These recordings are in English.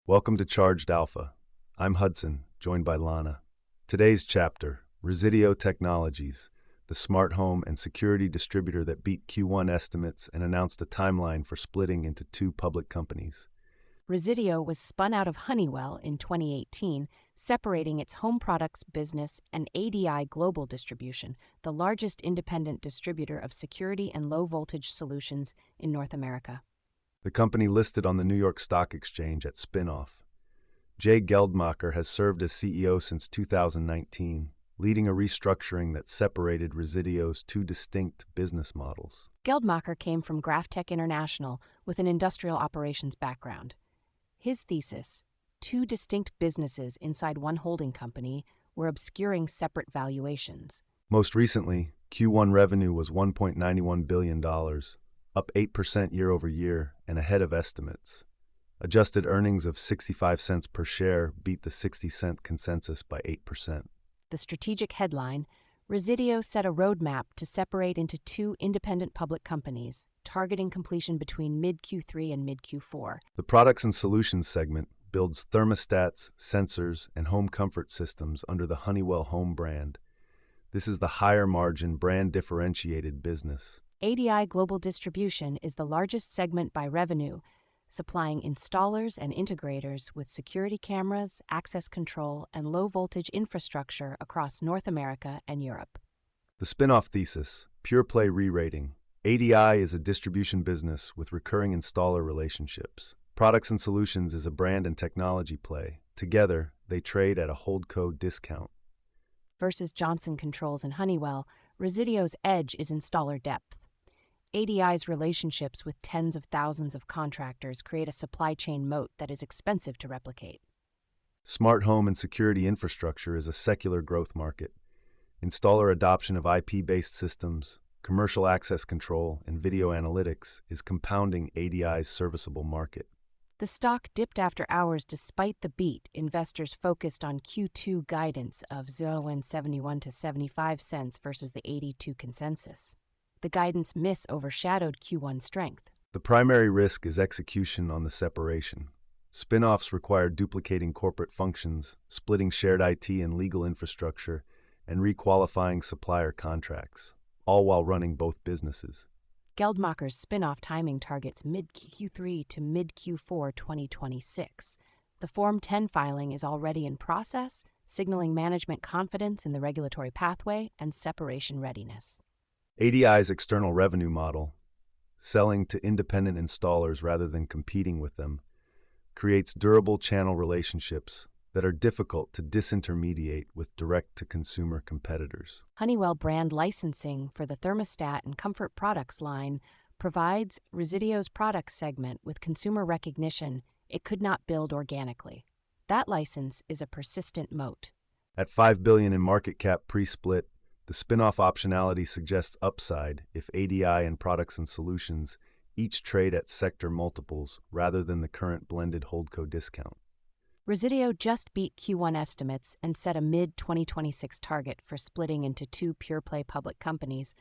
Welcome to Charged Alpha. I'm Hudson, joined by Lana. Today's chapter, Resideo Technologies, the smart home and security distributor that beat Q1 estimates and announced a timeline for splitting into two public companies. Resideo was spun out of Honeywell in 2018, separating its home products business and ADI Global Distribution, the largest independent distributor of security and low-voltage solutions in North America. The company listed on the New York Stock Exchange at spin-off. Jay Geldmacher has served as CEO since 2019, leading a restructuring that separated Resideo's two distinct business models. Geldmacher came from Graphtec International with an industrial operations background. His thesis, two distinct businesses inside one holding company, were obscuring separate valuations. Most recently, Q1 revenue was $1.91 billion, up 8% year over year and ahead of estimates. Adjusted earnings of 65 cents per share beat the 60-cent consensus by 8%. The strategic headline, Resideo set a roadmap to separate into two independent public companies, targeting completion between mid-Q3 and mid-Q4. The Products and Solutions segment builds thermostats, sensors, and home comfort systems under the Honeywell Home brand. This is the higher-margin, brand-differentiated business. ADI Global Distribution is the largest segment by revenue, supplying installers and integrators with security cameras, access control, and low-voltage infrastructure across North America and Europe. The spin-off thesis, pure play re-rating. ADI is a distribution business with recurring installer relationships. Products and Solutions is a brand and technology play. Together, they trade at a holdco discount. Versus Johnson Controls and Honeywell, Resideo's edge is installer depth. ADI's relationships with tens of thousands of contractors create a supply chain moat that is expensive to replicate. Smart home and security infrastructure is a secular growth market. Installer adoption of IP-based systems, commercial access control, and video analytics is compounding ADI's serviceable market. The stock dipped after hours despite the beat. Investors focused on Q2 guidance of 71 to 75 cents versus the 82 consensus. The guidance miss overshadowed Q1 strength. The primary risk is execution on the separation. Spin-offs require duplicating corporate functions, splitting shared IT and legal infrastructure, and requalifying supplier contracts, all while running both businesses. Geldmacher's spin-off timing targets mid-Q3 to mid-Q4 2026. The Form 10 filing is already in process, signaling management confidence in the regulatory pathway and separation readiness. ADI's external revenue model, selling to independent installers rather than competing with them, creates durable channel relationships that are difficult to disintermediate with direct-to-consumer competitors. Honeywell brand licensing for the thermostat and comfort products line provides Resideo's product segment with consumer recognition it could not build organically. That license is a persistent moat. At $5 billion in market cap pre-split, the spin-off optionality suggests upside if ADI and Products and Solutions each trade at sector multiples rather than the current blended holdco discount. Resideo just beat Q1 estimates and set a mid-2026 target for splitting into two pure-play public companies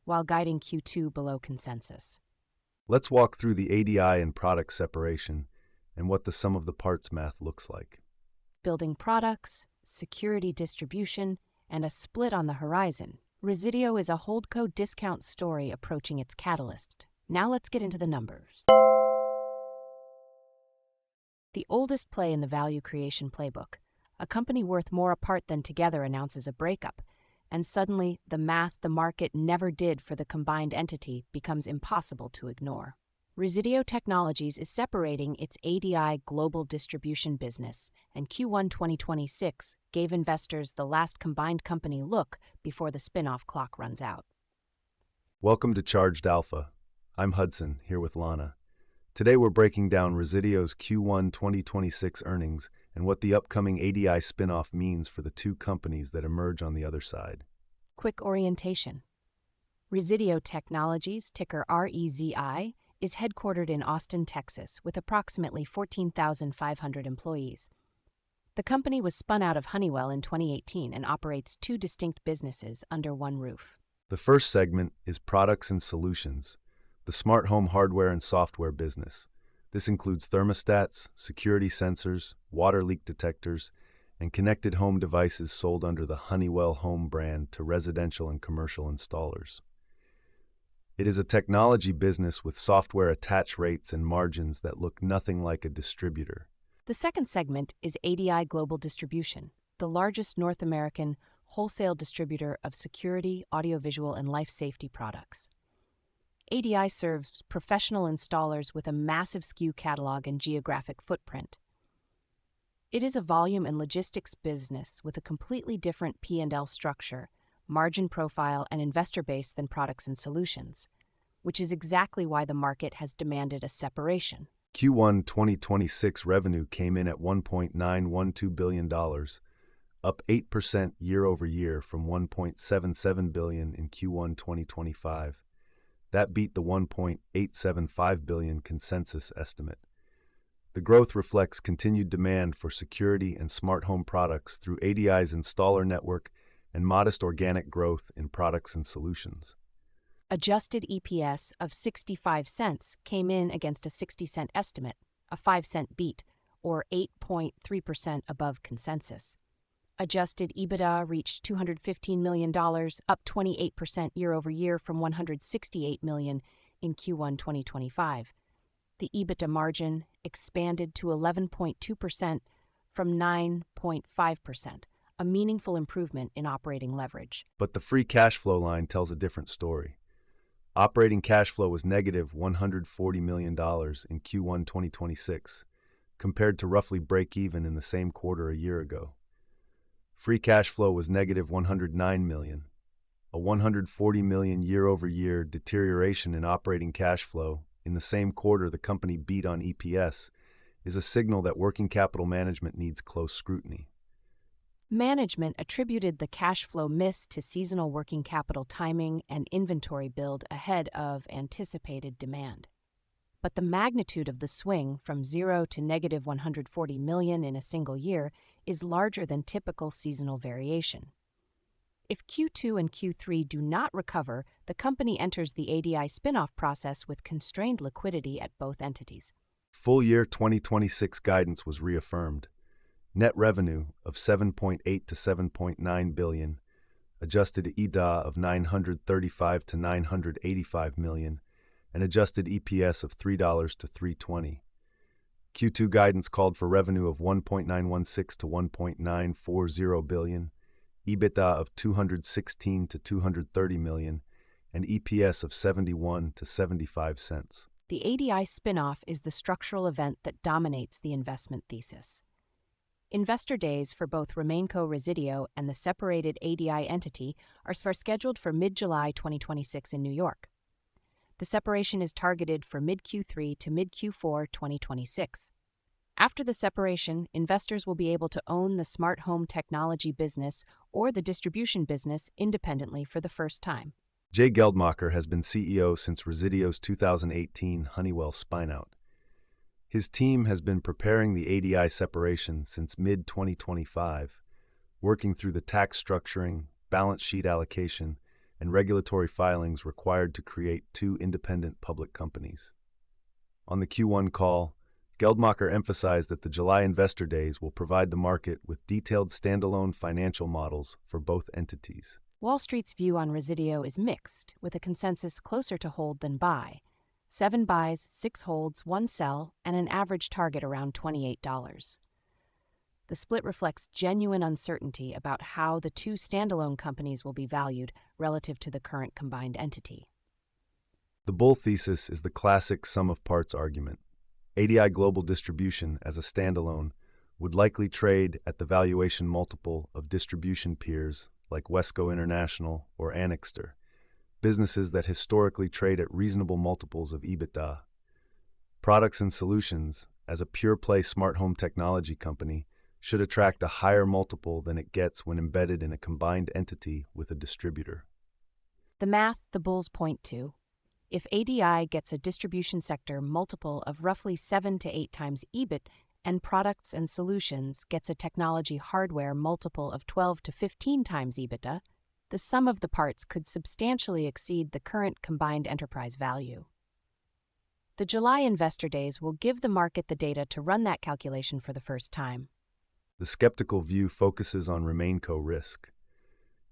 while guiding Q2 below consensus. Let's walk through the ADI and product separation and what the sum of the parts math looks like. Building products, security distribution, and a split on the horizon, Resideo is a holdco discount story approaching its catalyst. Now let's get into the numbers. The oldest play in the value creation playbook, a company worth more apart than together announces a breakup, and suddenly the math the market never did for the combined entity becomes impossible to ignore. Resideo Technologies is separating its ADI Global Distribution business, and Q1 2026 gave investors the last combined company look before the spin-off clock runs out. Welcome to Charged Alpha. I'm Hudson, here with Lana. Today we're breaking down Resideo's Q1 2026 earnings and what the upcoming ADI spin-off means for the two companies that emerge on the other side. Quick orientation. Resideo Technologies, ticker REZI, is headquartered in Austin, Texas, with approximately 14,500 employees. The company was spun out of Honeywell in 2018 and operates two distinct businesses under one roof. The first segment is Products and Solutions, the smart home hardware and software business. This includes thermostats, security sensors, water leak detectors, and connected home devices sold under the Honeywell Home brand to residential and commercial installers. It is a technology business with software attach rates and margins that look nothing like a distributor. The second segment is ADI Global Distribution, the largest North American wholesale distributor of security, audiovisual, and life safety products. ADI serves professional installers with a massive SKU catalog and geographic footprint. It is a volume and logistics business with a completely different P&L structure, margin profile, and investor base than Products and Solutions, which is exactly why the market has demanded a separation. Q1 2026 revenue came in at $1.912 billion, up 8% year-over-year from $1.77 billion in Q1 2025. That beat the $1.875 billion consensus estimate. The growth reflects continued demand for security and smart home products through ADI's installer network and modest organic growth in Products and Solutions. Adjusted EPS of 65 cents came in against a 60-cent estimate, a 5-cent beat, or 8.3% above consensus. Adjusted EBITDA reached $215 million, up 28% year-over-year from $168 million in Q1 2025. The EBITDA margin expanded to 11.2% from 9.5%, a meaningful improvement in operating leverage. But the free cash flow line tells a different story. Operating cash flow was negative $140 million in Q1 2026, compared to roughly break-even in the same quarter a year ago. Free cash flow was negative $109 million. A $140 million year-over-year deterioration in operating cash flow in the same quarter the company beat on EPS is a signal that working capital management needs close scrutiny. Management attributed the cash flow miss to seasonal working capital timing and inventory build ahead of anticipated demand. But the magnitude of the swing from zero to negative $140 million in a single year is larger than typical seasonal variation. If Q2 and Q3 do not recover, the company enters the ADI spin-off process with constrained liquidity at both entities. Full year 2026 guidance was reaffirmed. Net revenue of $7.8 to $7.9 billion, adjusted EBITDA of $935 to $985 million, and adjusted EPS of $3 to $3.20. Q2 guidance called for revenue of $1.916 to $1.940 billion, EBITDA of $216 to $230 million, and EPS of 71 to 75 cents. The ADI spin-off is the structural event that dominates the investment thesis. Investor days for both RemainCo Resideo and the separated ADI entity are scheduled for mid-July 2026 in New York. The separation is targeted for mid-Q3 to mid-Q4 2026. After the separation, investors will be able to own the smart home technology business or the distribution business independently for the first time. Jay Geldmacher has been CEO since Resideo's 2018 Honeywell spinout. His team has been preparing the ADI separation since mid-2025, working through the tax structuring, balance sheet allocation, and regulatory filings required to create two independent public companies. On the Q1 call, Geldmacher emphasized that the July investor days will provide the market with detailed standalone financial models for both entities. Wall Street's view on Resideo is mixed, with a consensus closer to hold than buy. 7 buys, 6 holds, 1 sell, and an average target around $28. The split reflects genuine uncertainty about how the two standalone companies will be valued relative to the current combined entity. The bull thesis is the classic sum of parts argument. ADI Global Distribution, as a standalone, would likely trade at the valuation multiple of distribution peers like Wesco International or Annixter, businesses that historically trade at reasonable multiples of EBITDA. Products and Solutions, as a pure-play smart home technology company, should attract a higher multiple than it gets when embedded in a combined entity with a distributor. The math the bulls point to: if ADI gets a distribution sector multiple of roughly 7 to 8 times EBIT, and Products and Solutions gets a technology hardware multiple of 12 to 15 times EBITDA, the sum of the parts could substantially exceed the current combined enterprise value. The July investor days will give the market the data to run that calculation for the first time. The skeptical view focuses on RemainCo risk.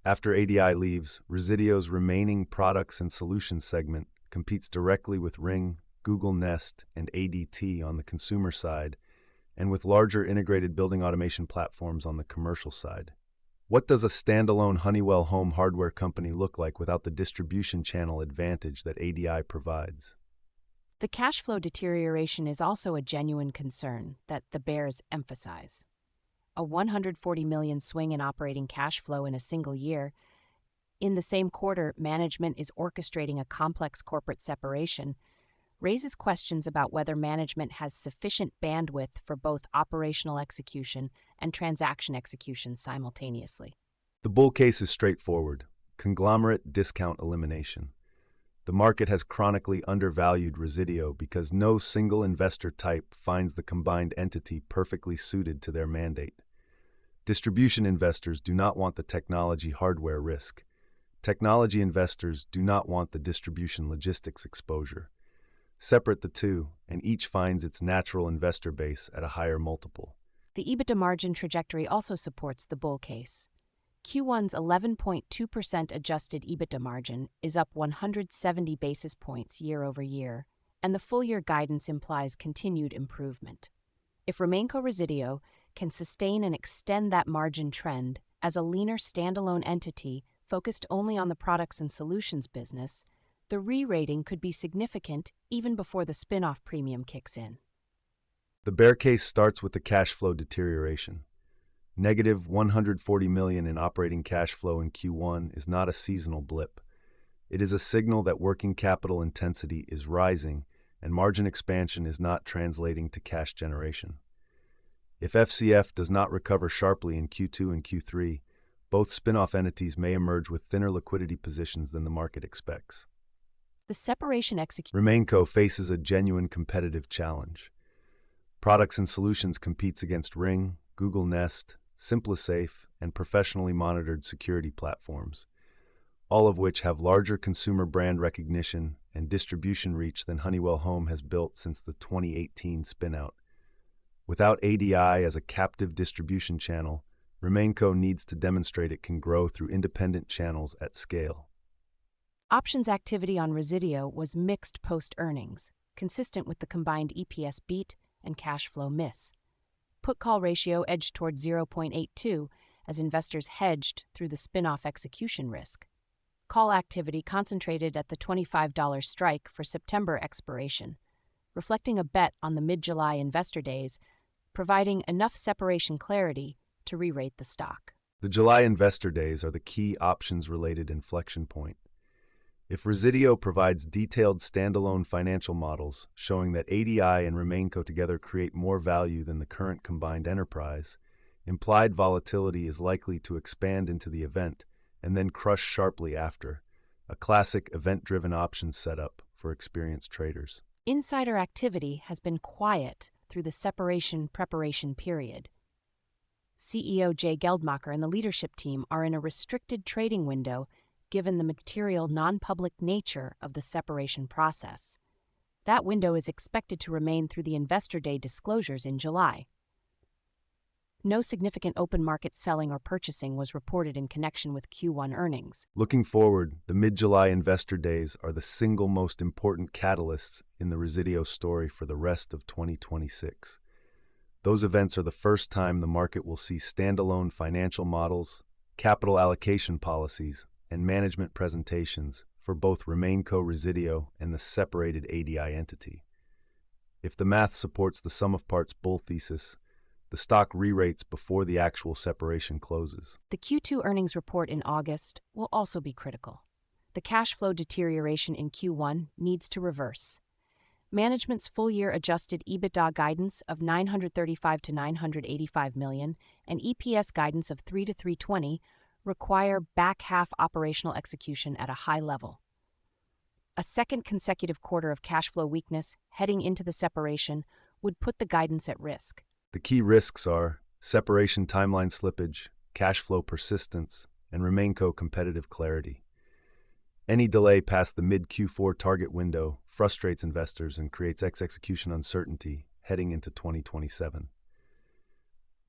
After ADI leaves, Resideo's remaining products and solutions segment competes directly with Ring, Google Nest, and ADT on the consumer side, and with larger integrated building automation platforms on the commercial side. What does a standalone Honeywell home hardware company look like without the distribution channel advantage that ADI provides? The cash flow deterioration is also a genuine concern that the bears emphasize. A $140 million swing in operating cash flow in a single year. In the same quarter, management is orchestrating a complex corporate separation, raises questions about whether management has sufficient bandwidth for both operational execution and transaction execution simultaneously. The bull case is straightforward: conglomerate discount elimination. The market has chronically undervalued Resideo because no single investor type finds the combined entity perfectly suited to their mandate. Distribution investors do not want the technology hardware risk. Technology investors do not want the distribution logistics exposure. Separate the two, and each finds its natural investor base at a higher multiple. The EBITDA margin trajectory also supports the bull case. Q1's 11.2% adjusted EBITDA margin is up 170 basis points year over year, and the full-year guidance implies continued improvement. If RemainCo Resideo can sustain and extend that margin trend as a leaner standalone entity focused only on the products and solutions business, the re-rating could be significant even before the spin-off premium kicks in. The bear case starts with the cash flow deterioration. Negative $140 million in operating cash flow in Q1 is not a seasonal blip. It is a signal that working capital intensity is rising and margin expansion is not translating to cash generation. If FCF does not recover sharply in Q2 and Q3, both spin-off entities may emerge with thinner liquidity positions than the market expects. The separation execution. RemainCo faces a genuine competitive challenge. Products and Solutions competes against Ring, Google Nest, SimpliSafe, and professionally monitored security platforms, all of which have larger consumer brand recognition and distribution reach than Honeywell Home has built since the 2018 spin-out. Without ADI as a captive distribution channel, RemainCo needs to demonstrate it can grow through independent channels at scale. Options activity on Resideo was mixed post-earnings, consistent with the combined EPS beat and cash flow miss. Put-call ratio edged toward 0.82 as investors hedged through the spin-off execution risk. Call activity concentrated at the $25 strike for September expiration, reflecting a bet on the mid-July investor days, providing enough separation clarity to re-rate the stock. The July investor days are the key options-related inflection point. If Resideo provides detailed standalone financial models showing that ADI and RemainCo together create more value than the current combined enterprise, implied volatility is likely to expand into the event and then crush sharply after, a classic event-driven options setup for experienced traders. Insider activity has been quiet through the separation preparation period. CEO Jay Geldmacher and the leadership team are in a restricted trading window given the material non-public nature of the separation process. That window is expected to remain through the Investor Day disclosures in July. No significant open market selling or purchasing was reported in connection with Q1 earnings. Looking forward, the mid-July investor days are the single most important catalysts in the Resideo story for the rest of 2026. Those events are the first time the market will see standalone financial models, capital allocation policies, and management presentations for both RemainCo Resideo and the separated ADI entity. If the math supports the sum of parts bull thesis, the stock re-rates before the actual separation closes. The Q2 earnings report in August will also be critical. The cash flow deterioration in Q1 needs to reverse. Management's full-year adjusted EBITDA guidance of $935 to $985 million and EPS guidance of $3 to $3.20 require back-half operational execution at a high level. A second consecutive quarter of cash flow weakness heading into the separation would put the guidance at risk. The key risks are separation timeline slippage, cash flow persistence, and RemainCo competitive clarity. Any delay past the mid-Q4 target window frustrates investors and creates execution uncertainty heading into 2027.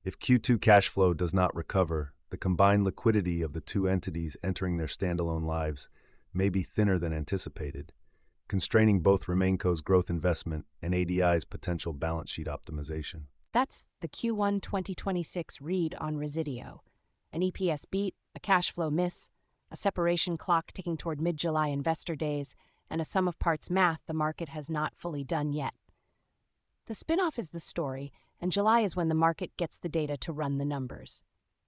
If Q2 cash flow does not recover, the combined liquidity of the two entities entering their standalone lives may be thinner than anticipated, constraining both RemainCo's growth investment and ADI's potential balance sheet optimization. That's the Q1 2026 read on Resideo. An EPS beat, a cash flow miss, a separation clock ticking toward mid-July investor days, and a sum of parts math the market has not fully done yet. The spin-off is the story, and July is when the market gets the data to run the numbers.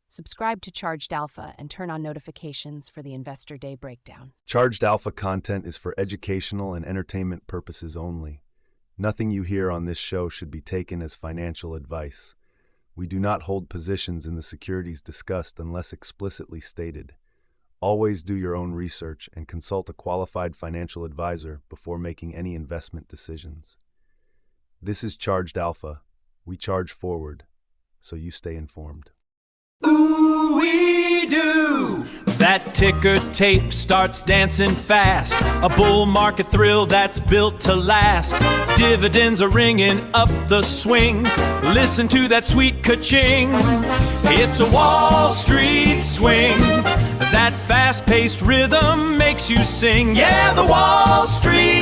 Subscribe to Charged Alpha and turn on notifications for the Investor Day breakdown. Charged Alpha content is for educational and entertainment purposes only. Nothing you hear on this show should be taken as financial advice. We do not hold positions in the securities discussed unless explicitly stated. Always do your own research and consult a qualified financial advisor before making any investment decisions. This is Charged Alpha. We charge forward, so you stay informed. Ooh, we do! That ticker tape starts dancing fast. A bull market thrill that's built to last. Dividends are ringing up the swing. Listen to that sweet ka-ching. It's a Wall Street swing. That fast-paced rhythm makes you sing. Yeah, the Wall Street